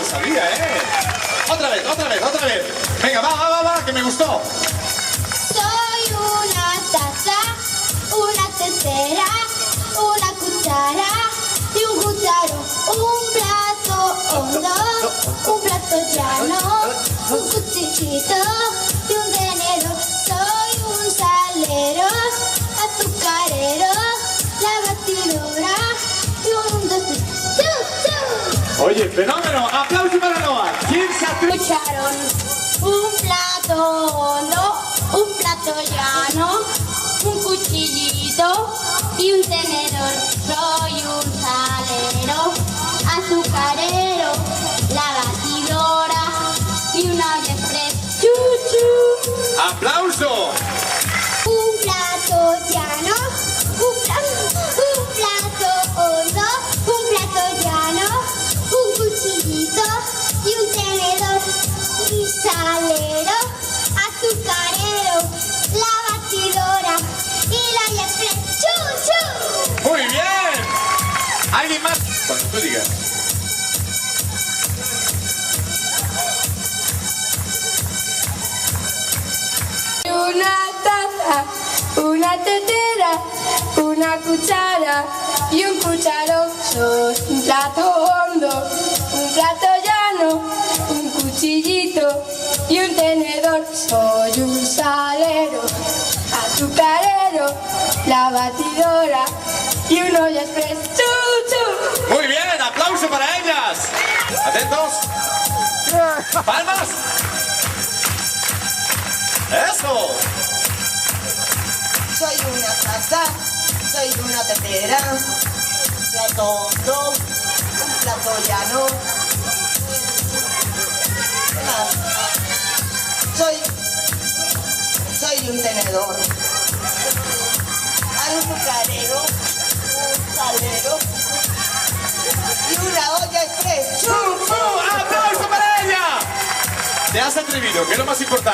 sabía, ¿eh? Otra vez. Venga, va, que me gustó. Soy una taza, una tetera, una cuchara y un cucharón. Un plato hondo, un plato llano, un cuchillito y un tenedor. Soy un salero, azucarero, la batidora y un dos, tres. ¡Chu! Oye, fenómeno. Aplauso para Noa. ¿Quién se atreve? Cucharón, un plato hondo, un plato llano, un cuchillito y un tenedor. Soy un salero, azucarero, la batidora y una olla express. ¡Chu! ¡Aplauso! Un plato llano, un plato hondo, un plato llano, un cuchillito y un tenedor. Y salero, azucarero, la batidora y la olla express. ¡Chu, chu! Muy bien. ¿Alguien más? Cuando tú digas. Una taza, una tetera, una cuchara y un cucharón. Soy un plato hondo, un plato llano, un cuchillito y un tenedor. Soy un salero, azucarero, la batidora y un olla express. ¡Chu, chu! Muy bien, aplauso para ellas. Atentos. Palmas. Eso. Soy una taza, soy una tetera, un plato hondo, un plato llano. ¿Qué más? Soy un tenedor. Hay un azucarero, un salero y una olla express. ¡Aplauso para ella! Te has atrevido, que es lo más importante.